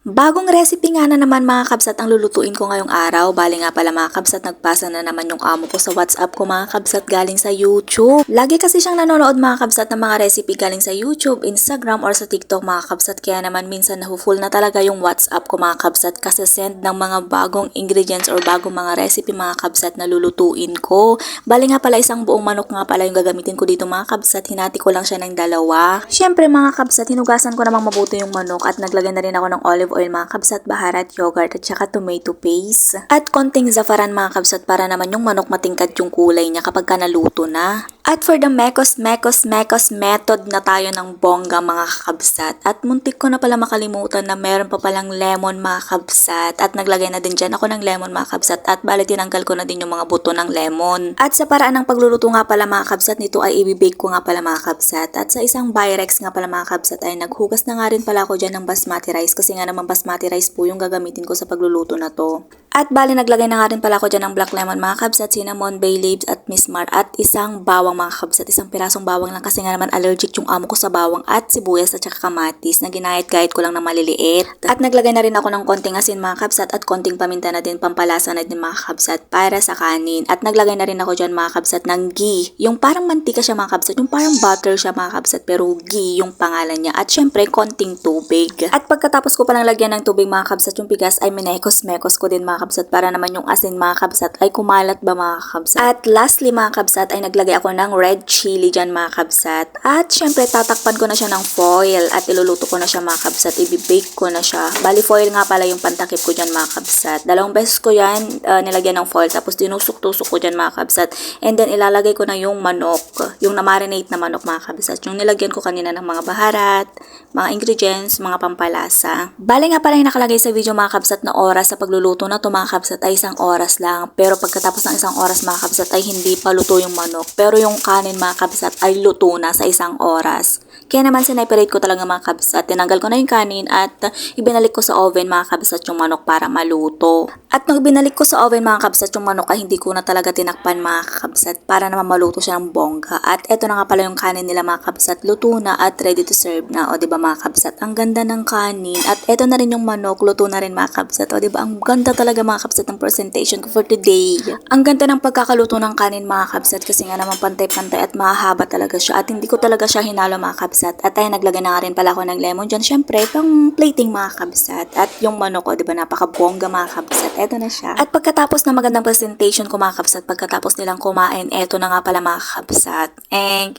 Bagong recipe nga na naman mga kabsat ang lulutuin ko ngayong araw. Bali nga pala mga kabsat, nagpasa na naman yung amo ko sa WhatsApp ko mga kabsat galing sa YouTube. Lagi kasi siyang nanonood mga kabsat ng mga recipe galing sa YouTube, Instagram or sa TikTok mga kabsat. Kaya naman minsan nafufull na talaga yung WhatsApp ko mga kabsat kasi send ng mga bagong ingredients or bagong mga recipe mga kabsat na lulutuin ko. Bali nga pala isang buong manok nga pala yung gagamitin ko dito mga kabsat. Hinati ko lang siya ng dalawa. Syempre mga kabsat, hinugasan ko namang mabuti yung manok at naglagay na rin ako ng olive oil mga kabsat, baharat, yogurt at saka tomato paste. At konting zafaran mga kabsat para naman yung manok matingkad yung kulay niya kapag ka naluto na. At for the mekos method na tayo ng bongga mga kabsat. At muntik ko na pala makalimutan na meron pa palang lemon mga kabsat. At naglagay na din dyan ako ng lemon mga kabsat. At bali tinanggal ko na din yung mga buto ng lemon. At sa paraan ng pagluluto nga pala mga kabsat nito ay ibibake ko nga pala mga kabsat. At sa isang Pyrex nga pala mga kabsat ay naghugas na nga rin pala ako dyan ng basmati rice. Kasi nga naman basmati rice po yung gagamitin ko sa pagluluto na to. At bali naglagay na nga rin pala ako dyan ng black lemon mga kabsat, cinnamon, bay leaves at mismar at isang bawang mga kabsat. Isang pirasong bawang lang kasi nga naman allergic yung amo ko sa bawang at sibuyas at saka kamatis na ginahit-gahit ko lang na maliliit. At naglagay na rin ako ng konting asin mga kabsat at konting paminta na din, pampalasa na din mga kabsat para sa kanin. At naglagay na rin ako dyan mga kabsat ng ghee. Yung parang mantika siya mga kabsat, yung parang butter siya mga kabsat pero ghee yung pangalan niya. At syempre konting tubig. At pagkatapos ko palang lagyan ng tubig mga kabsat yung bigas ay minekos-mekos ko din mga kabsat para naman yung asin mga kabsat ay kumalat ba mga kabsat. At lastly mga kabsat ay naglagay ako ng red chili dyan mga kabsat. At syempre tatakpan ko na siya ng foil at iluluto ko na siya mga kabsat. Ibibake ko na siya. Bali foil nga pala yung pantakip ko dyan mga kabsat. Dalawang beses ko yan nilagyan ng foil tapos dinusok-tusok ko dyan mga kabsat. And then ilalagay ko na yung manok, yung na-marinate na manok mga kabsat. Yung nilagyan ko kanina ng mga baharat, mga ingredients, mga pampalasa. Bali nga pala yung nakalagay sa video mga kabsat na oras sa pagluluto na to mga kabsat ay 1 oras lang. Pero pagkatapos ng 1 oras mga kabsat ay hindi pa luto yung manok. Pero yung kanin mga kabsat ay luto na sa 1 oras. Kaya naman sineparate ko talaga mga kabsat. Tinanggal ko na yung kanin at ibinalik ko sa oven mga kabsat yung manok para maluto. At nung ibinalik ko sa oven mga kabsat yung manok ay hindi ko na talaga tinakpan mga kabsat para naman maluto siya ng bongga. At eto na nga pala yung kanin nila mga kabsat. Luto na at ready to serve na. O diba mga kabsat? Ang ganda ng kanin. At eto na rin yung manok. Luto na rin mga kabsat. O diba? Ang ganda talaga mga kabsat ng presentation ko for today. Ang ganda ng pagkakaluto ng kanin mga kabsat kasi nga naman pantay-pantay at mahaba talaga siya. At hindi ko talaga siya hinalo mga kabsat. At ay naglagay na nga rin pala ako ng lemon dyan. Syempre, pang plating mga kabsat. At yung manok, o diba, napakabongga mga kabsat. Eto na siya. At pagkatapos na magandang presentation ko mga kabsat, pagkatapos nilang kumain, eto na nga pala mga kabsat. Eng.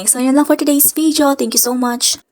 So yun lang for today's video. Thank you so much.